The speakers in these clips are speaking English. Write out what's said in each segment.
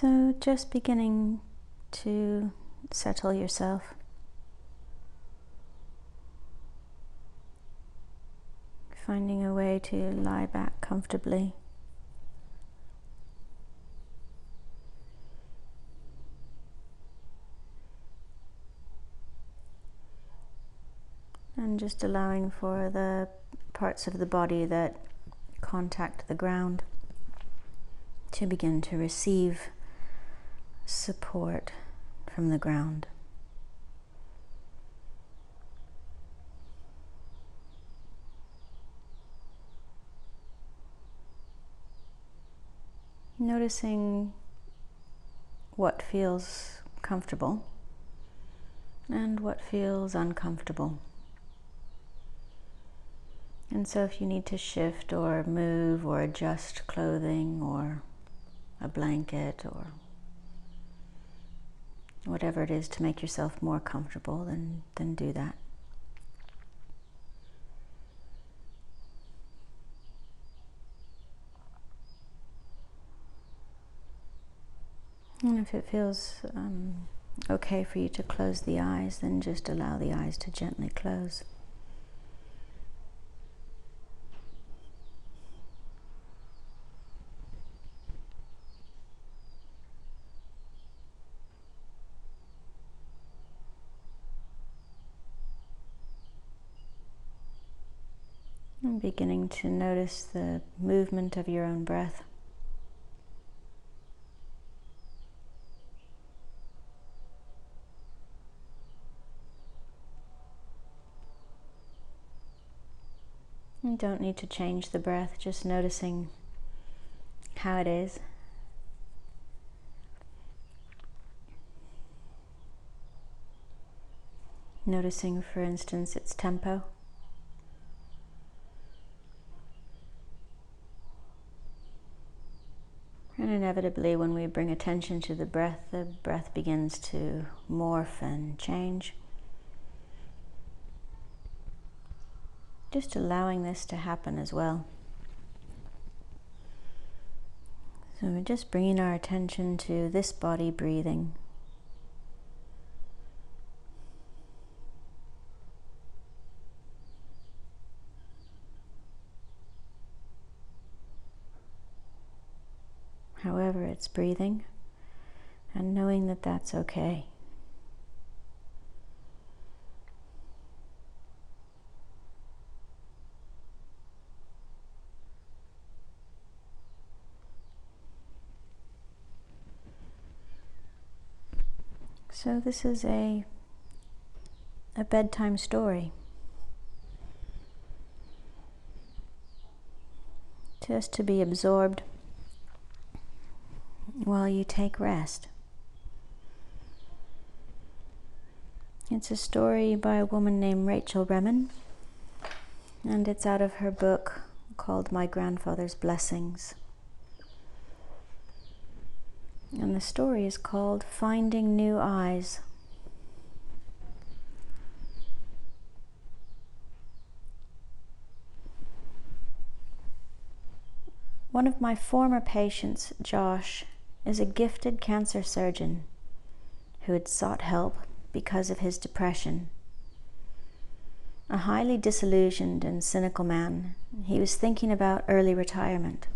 So just beginning to settle yourself. Finding a way to lie back comfortably. And just allowing for the parts of the body that contact the ground to begin to receive support from the ground. Noticing what feels comfortable and what feels uncomfortable. And so if you need to shift or move or adjust clothing or a blanket or whatever it is to make yourself more comfortable, then do that. And if it feels okay for you to close the eyes, then just allow the eyes to gently close. And beginning to notice the movement of your own breath. You don't need to change the breath, just noticing how it is. Noticing, for instance, its tempo. And inevitably, when we bring attention to the breath begins to morph and change. Just allowing this to happen as well. So we're just bringing our attention to this body breathing. However it's breathing, and knowing that that's okay. So this is a bedtime story. Just to be absorbed while you take rest. It's a story by a woman named Rachel Remen, and it's out of her book called My Grandfather's Blessings. And the story is called Finding New Eyes. One of my former patients, Josh, is a gifted cancer surgeon who had sought help because of his depression. A highly disillusioned and cynical man, he was thinking about early retirement.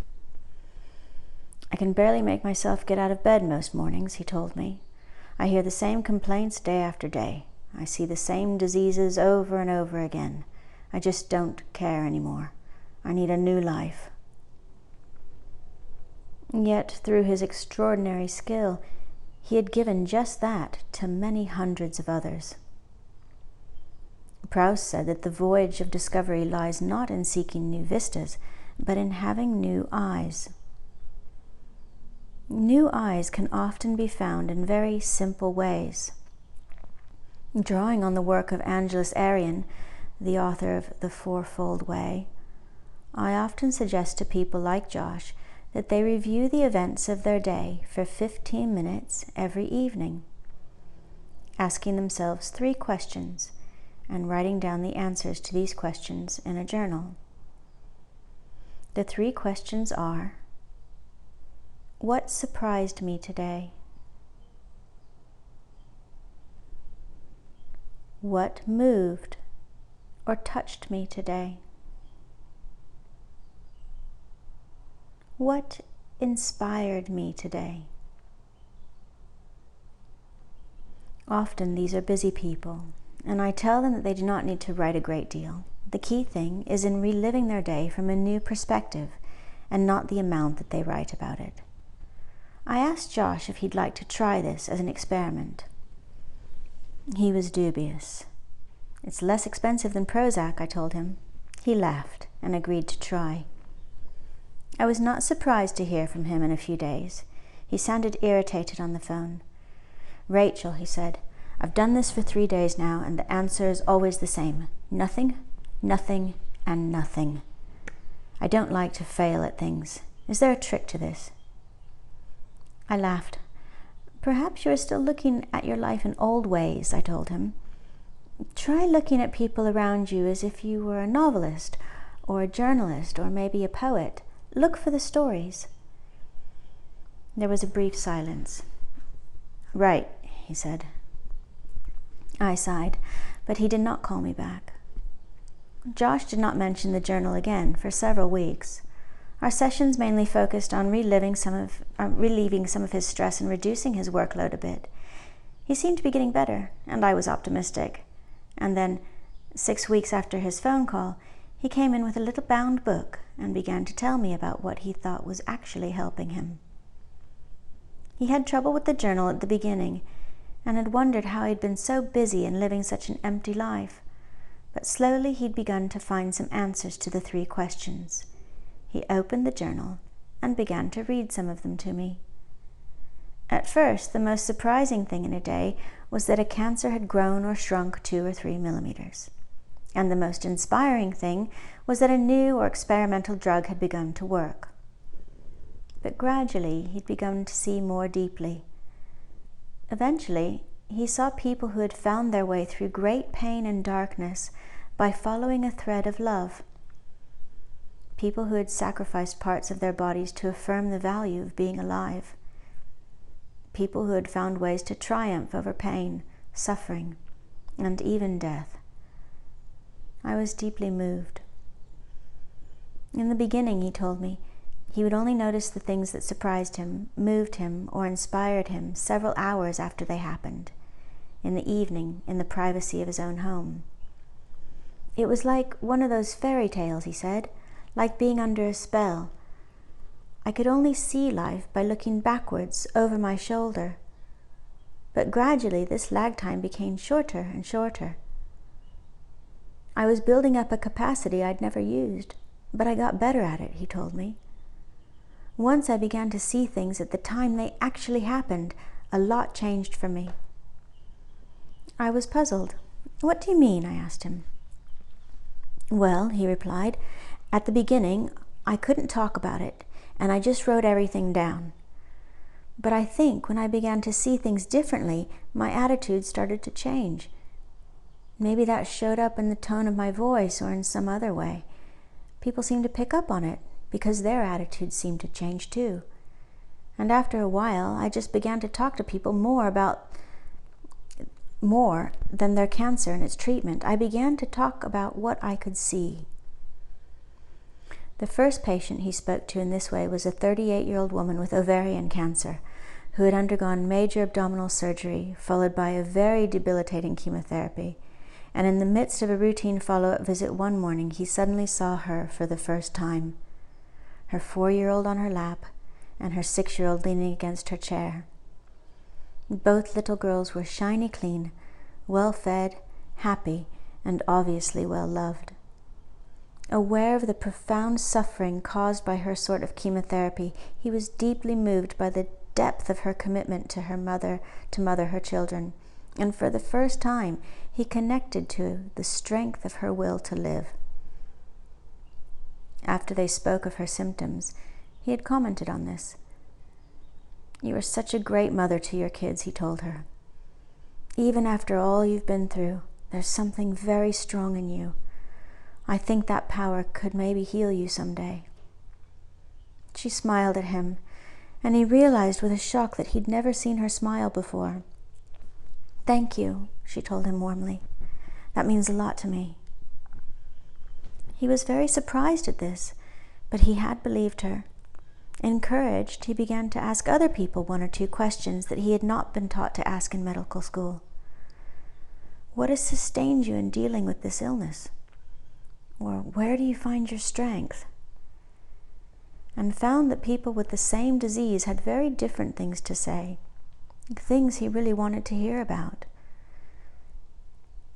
"I can barely make myself get out of bed most mornings," he told me. "I hear the same complaints day after day. I see the same diseases over and over again. I just don't care anymore. I need a new life." Yet, through his extraordinary skill, he had given just that to many hundreds of others. Proust said that the voyage of discovery lies not in seeking new vistas, but in having new eyes. New eyes can often be found in very simple ways. Drawing on the work of Angelus Arian, the author of The Fourfold Way, I often suggest to people like Josh that they review the events of their day for 15 minutes every evening, asking themselves 3 questions and writing down the answers to these questions in a journal. The 3 questions are: What surprised me today? What moved or touched me today? What inspired me today? Often these are busy people, and I tell them that they do not need to write a great deal. The key thing is in reliving their day from a new perspective and not the amount that they write about it. I asked Josh if he'd like to try this as an experiment. He was dubious. It's less expensive than Prozac, I told him. He laughed and agreed to try. I was not surprised to hear from him in a few days. He sounded irritated on the phone. "Rachel," he said, "I've done this for 3 days now, and the answer is always the same. Nothing, nothing, and nothing. I don't like to fail at things. Is there a trick to this?" I laughed. "Perhaps you are still looking at your life in old ways," I told him. "Try looking at people around you as if you were a novelist, or a journalist, or maybe a poet. Look for the stories." There was a brief silence. "Right," he said. I sighed, but he did not call me back. Josh did not mention the journal again for several weeks. Our sessions mainly focused on relieving some of his stress and reducing his workload a bit. He seemed to be getting better, and I was optimistic. And then, 6 weeks after his phone call, he came in with a little bound book and began to tell me about what he thought was actually helping him. He had trouble with the journal at the beginning and had wondered how he'd been so busy and living such an empty life. But slowly he'd begun to find some answers to the 3 questions. He opened the journal and began to read some of them to me. At first, the most surprising thing in a day was that a cancer had grown or shrunk 2 or 3 millimeters. And the most inspiring thing was that a new or experimental drug had begun to work. But gradually, he'd begun to see more deeply. Eventually, he saw people who had found their way through great pain and darkness by following a thread of love. People who had sacrificed parts of their bodies to affirm the value of being alive. People who had found ways to triumph over pain, suffering, and even death. I was deeply moved. In the beginning, he told me, he would only notice the things that surprised him, moved him, or inspired him several hours after they happened, in the evening, in the privacy of his own home. It was like one of those fairy tales, he said, like being under a spell. I could only see life by looking backwards over my shoulder. But gradually this lag time became shorter and shorter. I was building up a capacity I'd never used, but I got better at it, he told me. Once I began to see things at the time they actually happened, a lot changed for me. I was puzzled. "What do you mean?" I asked him. "Well," he replied, "at the beginning, I couldn't talk about it, and I just wrote everything down. But I think when I began to see things differently, my attitude started to change. Maybe that showed up in the tone of my voice or in some other way. People seemed to pick up on it because their attitudes seemed to change too. And after a while, I just began to talk to people more than their cancer and its treatment. I began to talk about what I could see." The first patient he spoke to in this way was a 38-year-old woman with ovarian cancer who had undergone major abdominal surgery followed by a very debilitating chemotherapy. And in the midst of a routine follow-up visit one morning, he suddenly saw her for the first time, her 4-year-old on her lap and her 6-year-old leaning against her chair. Both little girls were shiny clean, well-fed, happy, and obviously well-loved. Aware of the profound suffering caused by her sort of chemotherapy, he was deeply moved by the depth of her commitment to mother her children, and for the first time, he connected to the strength of her will to live. After they spoke of her symptoms, he had commented on this. "You are such a great mother to your kids," he told her. "Even after all you've been through, there's something very strong in you. I think that power could maybe heal you someday." She smiled at him, and he realized with a shock that he'd never seen her smile before. "Thank you," she told him warmly. "That means a lot to me." He was very surprised at this, but he had believed her. Encouraged, he began to ask other people 1 or 2 questions that he had not been taught to ask in medical school. "What has sustained you in dealing with this illness?" Or, "Where do you find your strength?" And found that people with the same disease had very different things to say, things he really wanted to hear about.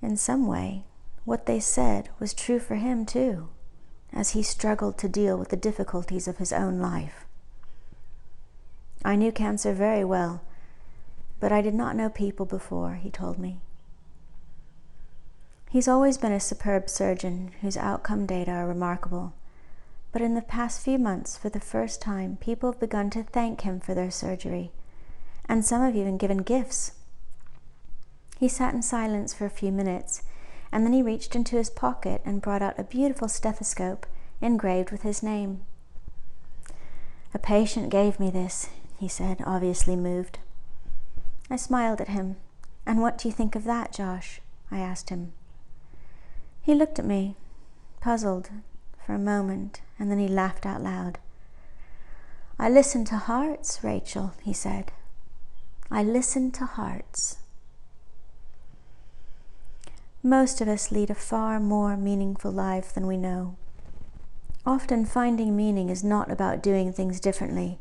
In some way, what they said was true for him too, as he struggled to deal with the difficulties of his own life. "I knew cancer very well, but I did not know people before," he told me. He's always been a superb surgeon whose outcome data are remarkable, but in the past few months, for the first time, people have begun to thank him for their surgery, and some have even given gifts. He sat in silence for a few minutes, and then he reached into his pocket and brought out a beautiful stethoscope engraved with his name. "A patient gave me this," he said, obviously moved. I smiled at him. "And what do you think of that, Josh?" I asked him. He looked at me, puzzled, for a moment, and then he laughed out loud. "I listen to hearts, Rachel," he said. "I listen to hearts." Most of us lead a far more meaningful life than we know. Often finding meaning is not about doing things differently.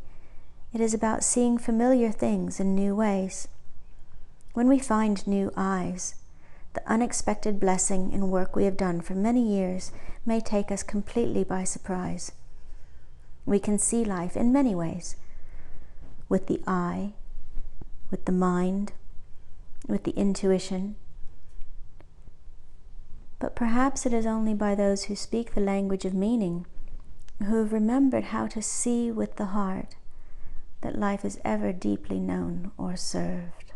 It is about seeing familiar things in new ways. When we find new eyes, the unexpected blessing in work we have done for many years may take us completely by surprise. We can see life in many ways, with the eye, with the mind, with the intuition. But perhaps it is only by those who speak the language of meaning, who have remembered how to see with the heart, that life is ever deeply known or served.